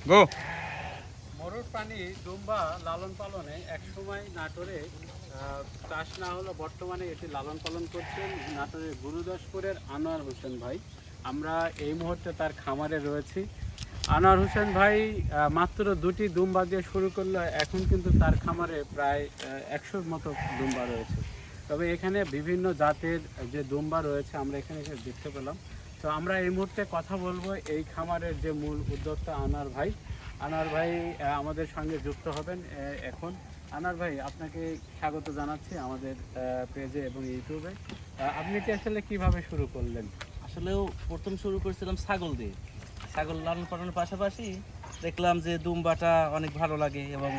গো। মরুর প্রাণী দুম্বা লালন পালনে একসময় নাটোরে চাষ না হলো, বর্তমানে এটি লালন পালন করছেন নাটোরের গুরুদাসপুরের আনোয়ার হোসেন ভাই। আমরা এই মুহূর্তে তার খামারে রয়েছি। আনোয়ার হোসেন ভাই মাত্র দুটি দুম্বা দিয়ে শুরু করলে এখন কিন্তু তার খামারে প্রায় 100-র মতো দুম্বা রয়েছে। তবে এখানে বিভিন্ন জাতের যে দুম্বা রয়েছে আমরা এখানে এসে দেখতে পেলাম। তো আমরা এই মুহূর্তে কথা বলবো এই খামারের যে মূল উদ্যোক্তা আনোয়ার ভাই। আনোয়ার ভাই আমাদের সঙ্গে যুক্ত হবেন এখন। আনোয়ার ভাই, আপনাকে স্বাগত জানাচ্ছি আমাদের পেজে এবং ইউটিউবে। আপনি কি আসলে কিভাবে শুরু করলেন? আসলেও প্রথম শুরু করেছিলাম ছাগল দিয়ে। ছাগল লালন পালনের পাশাপাশি দেখলাম যে দুম্বাটা অনেক ভালো লাগে এবং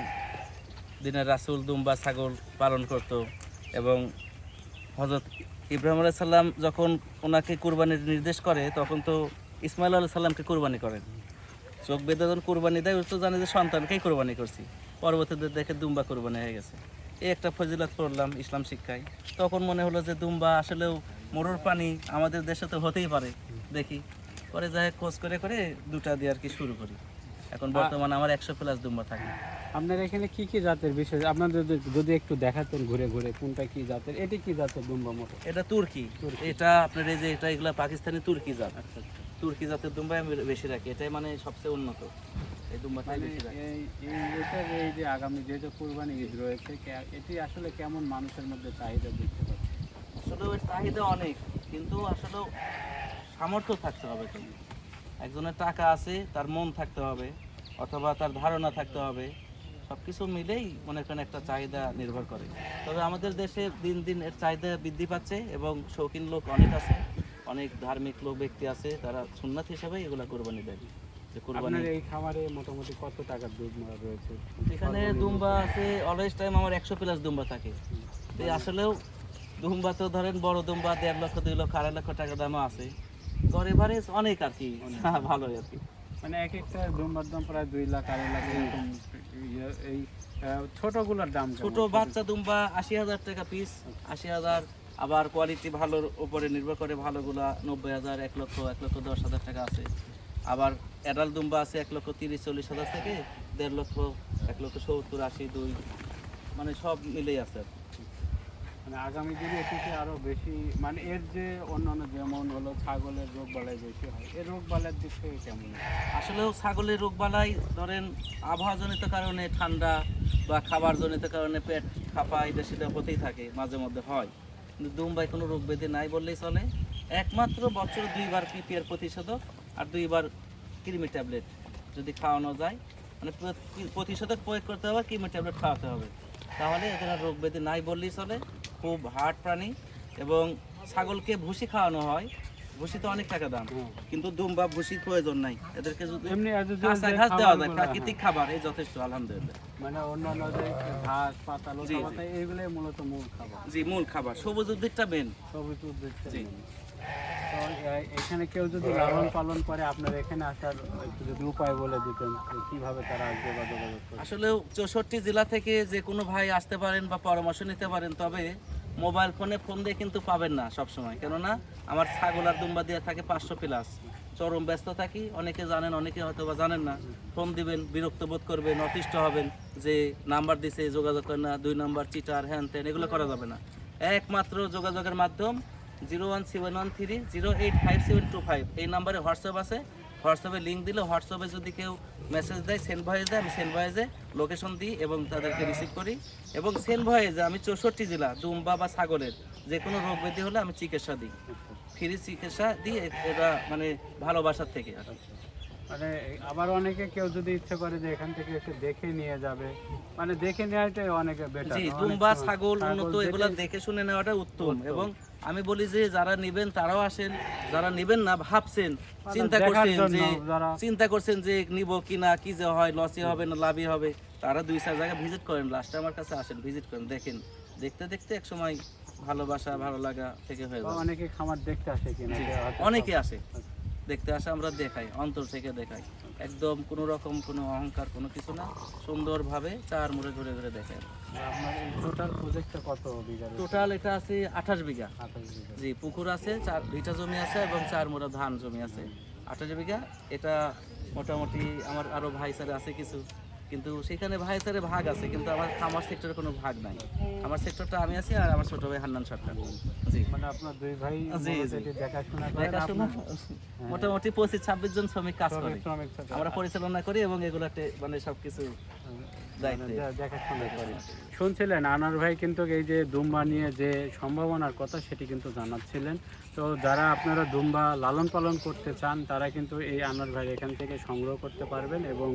দিনের রাসূল দুম্বা ছাগল পালন করত। এবং হযরত ইব্রাহিম আলাইহিস সালাম যখন ওনাকে কুরবানির নির্দেশ করে তখন তো ইসমাইল আলাইহিস সালামকে কুরবানি করেন। চোখ বেঁধে যখন কুরবানি দেয় ও তো জানে যে সন্তানকেই কুরবানি করছি। পরবর্তীতে দেখে দুম্বা কুরবানি হয়ে গেছে। এই একটা ফজিলত পড়লাম ইসলাম শিক্ষায়। তখন মনে হলো যে দুম্বা আসলেও মরুর প্রাণী, আমাদের দেশে তো হতেই পারে, দেখি। পরে যাই খোঁজ করে করে দুটা দিয়ে আর কি শুরু করি। এখন বর্তমানে আমার 100+ দুম্বা থাকে। আপনার এখানে কি কি জাতের বিশেষ, আপনাদের যদি একটু দেখাতেন ঘুরে ঘুরে কোনটা কি জাতের, এটি কি জাতের দুম্বা মোটর? এটা তুর্কি। এটা আপনার এই যে এটা এগুলা পাকিস্তানি তুর্কি জাত। আচ্ছা আচ্ছা। তুর্কি জাতের দুম্বাই আমি বেশি রাখি, এটাই মানে সবচেয়ে উন্নত। এই দুম্বাটাই মানে বেশি রাখি। এটার এই যে আগামী যেহেতু কুরবানি ঈদ রয়েছে, এটি আসলে কেমন মানুষের মধ্যে চাহিদা দেখতে পাচ্ছে? আসলে ওর চাহিদা অনেক, কিন্তু আসলে সামর্থ্য থাকতে হবে। তো একজনের টাকা আছে, তার মন থাকতে হবে, অথবা তার ধারণা থাকতে হবে। সব কিছু মিলেই মনে করেন একটা চাহিদা নির্ভর করে। তবে আমাদের দেশে দিন দিন এর চাহিদা বৃদ্ধি পাচ্ছে এবং শৌখিন লোক অনেক আছে, অনেক ধার্মিক লোক ব্যক্তি আছে, তারা সুন্নাত হিসাবে এগুলা কোরবানি দেয়। যে কোরবানি আপনার এই খামারে মোটামুটি কত টাকার দুম্বা রয়েছে? এখানে দুম্বা আছে, অলওয়েজ টাইম আমার 100+ দুম্বা থাকে। তো আসলেও দুম্বা তো ধরেন বড় দুম্বা 1.5 লক্ষ 2 লক্ষ 2.5 লক্ষ টাকা দামও আছে। গড় এভারেজ অনেক আর কি, ভালোই আর কি। মানে এক একটা দুম্বার দাম প্রায় 2 লাখ 2.5 লাখ এরকম। এই ছোটগুলোর দাম কেমন? ছোট বাচ্চা দুম্বা 80,000 টাকা পিস, 80,000। আবার কোয়ালিটি ভালোর উপরে নির্ভর করে, ভালোগুলা 90,000, 1 লক্ষ 1,10,000 টাকা আছে। আবার অ্যাডাল্ট দুম্বা আছে 1,30,000-40,000 থেকে 1.5 লক্ষ 1,70,000-80,000 2, মানে সব মিলেই আছে। মানে আগামী দিনে এটিকে আরো বেশি, মানে এর যে অন্যান্য যেমন হলো ছাগলের রোগ বালাই বেশি হয়, এই রোগ বালাইয়ের দিক থেকে কেমন? আসলেও ছাগলের রোগবালাই ধরেন আবহাওয়াজনিত কারণে, ঠান্ডা বা খাবারজনিত কারণে পেট ফাঁপা এটা সেটা হতেই থাকে, মাঝে মধ্যে হয়। কিন্তু দুম্বায় কোনো রোগ ব্যাধি নাই বললেই চলে। একমাত্র বছরে 2বার পিপিআর প্রতিষেধক আর 2বার কৃমি ট্যাবলেট যদি খাওয়ানো যায়, মানে প্রতিষেধক প্রয়োগ করতে হবে, কৃমি ট্যাবলেট খাওয়াতে হবে, তাহলে এদের আর রোগ ব্যাধি নাই বললেই চলে। খুব হার্ড প্রাণী। এবং ছাগলকে ভুসি খাওয়ানো হয়, ভুসি তো অনেক টাকা দাম, কিন্তু দুম্বা ভুসির প্রয়োজন নাই। এদেরকে যদি এমনি কাঁচা ঘাস দেওয়া যায়, প্রাকৃতিক খাবার, এই যথেষ্ট আলহামদুলিল্লাহ। মানে অন্যান্য যে ঘাস পাতা লতা পাতা এইগুলোই মূলত মূল খাবার। জি, মূল খাবার, সবুজ উদ্ভিদটা মেন। সবুজ উদ্ভিদটা জি। মেন। তো এখানে কেউ যদি লালন পালন করে, আপনার এখানে আসার একটু যদি উপায় বলে দিতেন যে কিভাবে তারা আসবে বা যোগাযোগ করবে? আসলেও 64 জেলা থেকে যে কোনো ভাই আসতে পারেন বা পরামর্শ নিতে পারেন। তবে মোবাইল ফোনে ফোন দিয়ে কিন্তু পাবেন না সব সময়, কেননা আমার ছাগল আর দুম্বা দিয়ে থাকে 500+। চরম ব্যস্ত থাকি, অনেকে জানেন, অনেকে হয়তো বা জানেন না। ফোন দিবেন, বিরক্ত বোধ করবেন, অতিষ্ঠ হবেন যে নাম্বার দিছে যোগাযোগ করে না, 2 নাম্বার চিটার, হ্যান ত্যান, এগুলো করা যাবে না। একমাত্র যোগাযোগের মাধ্যম 01713085725, এই নাম্বারে হোয়াটসঅ্যাপ আছে। হোয়াটসঅ্যাপে লিঙ্ক দিলে, হোয়াটসঅ্যাপে যদি কেউ মেসেজ দেয়, সেন্ড ভয়েস দেয়, আমি সেন্ড ভয়েসে লোকেশন দিই এবং তাদেরকে রিসিভ করি। এবং সেন্ড ভয়েসে আমি 64 জেলা দুম্বা বা ছাগলের যে কোনো রোগ ব্যাধি হলে আমি চিকিৎসা দিই, ফ্রি চিকিৎসা দিই। এটা মানে ভালোবাসার থেকে। মানে আবার অনেকে কেউ যদি ইচ্ছে করে যে এখান থেকে এসে দেখে নিয়ে যাবে, মানে দেখে নেওয়াটাই অনেকে বেটার। জি, দুম্বা ছাগল উন্নত, এগুলো দেখে শুনে নেওয়াটা উত্তম। এবং আমি বলি যে যারা নেবেন তারাও আসেন, যারা নেবেন না ভাবছেন, চিন্তা করছেন যে নিব কিনা, কি যে হয়, লসই হবে না লাভই হবে, তারা 2-4 জায়গায় ভিজিট করেন, লাস্টে আমার কাছে আসেন, ভিজিট করেন, দেখেন। দেখতে দেখতে এক সময় ভালোবাসা ভালো লাগা থেকে হয়ে যায়। অনেকে খামার দেখতে আসে কিনা? অনেকে আসে দেখতে আসে, আমরা দেখাই, অন্তর থেকে দেখাই, একদম কোনো রকম কোনো অহংকার কোনো কিছু না, সুন্দরভাবে 4 মুড়ে ঘুরে ঘুরে দেখাই। আপনার এই টোটাল প্রজেক্টটা কত বিঘা? টোটাল এটা আছে 28 বিঘা। 28 বিঘা। জি, পুকুর আছে, 4 ভিটা জমি আছে এবং 4 মুড়া ধান জমি আছে, 28 বিঘা। এটা মোটামুটি আমার আরও ভাই স্যার আছে কিছু, কিন্তু সেখানে ভাই স্যারের ভাগ আছে, কিন্তু আমার খামার সেক্টরে কোনো ভাগ নাই। আমার সেক্টরটা আমি আছি আর আমার ছোট ভাই হান্নান সরকার। জি মানে আপনার দুই ভাই জি, মূলত জি। এটি দেখাশোনা করেন, দেখাশোনা আপনার মোটামুটি 25-26 জন শ্রমিক কাজ করে, শ্রমিক থাকে। আমরা পরিচালনা করি এবং এগুলাতে মানে সবকিছু দায়িত্বে। দেখাশোনা করেন। শুনছিলেন আনার ভাই কিন্তু এই যে দুম্বা নিয়ে যে সম্ভাবনার কথা সেটি কিন্তু জানাচ্ছিলেন। তো যারা আপনারা দুম্বা লালন পালন করতে চান তারা কিন্তু এই আনার ভাই এখান থেকে সংগ্রহ করতে পারবেন, এবং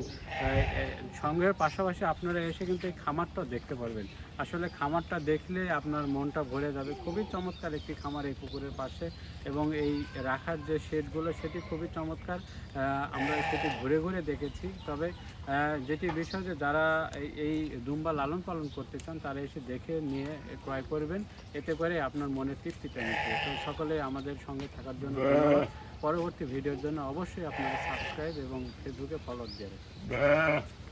সংগ্রহের পাশাপাশি আপনারা এসে কিন্তু এই খামারটা দেখতে পারবেন। আসলে খামারটা দেখলে আপনার মনটা ভরে যাবে। খুবই চমৎকার একটি খামার এই পুকুরের পাশে, এবং এই রাখার যে শেডগুলো সেটি খুবই চমৎকার। আমরা সেটি ঘুরে ঘুরে দেখেছি। তবে যেটি বিষয় যে যারা এই দুম্বা লালন পালন করতে চান তারা এসে দেখে নিয়ে ক্রয় করবেন, এতে করে আপনার মনে তৃপ্তিটা মিটবে। তো সকলে আমাদের সঙ্গে থাকার জন্য ধন্যবাদ। পরবর্তী ভিডিওর জন্য অবশ্যই আপনারা সাবস্ক্রাইব এবং ফেসবুকে ফলো দিয়ে রাখবেন।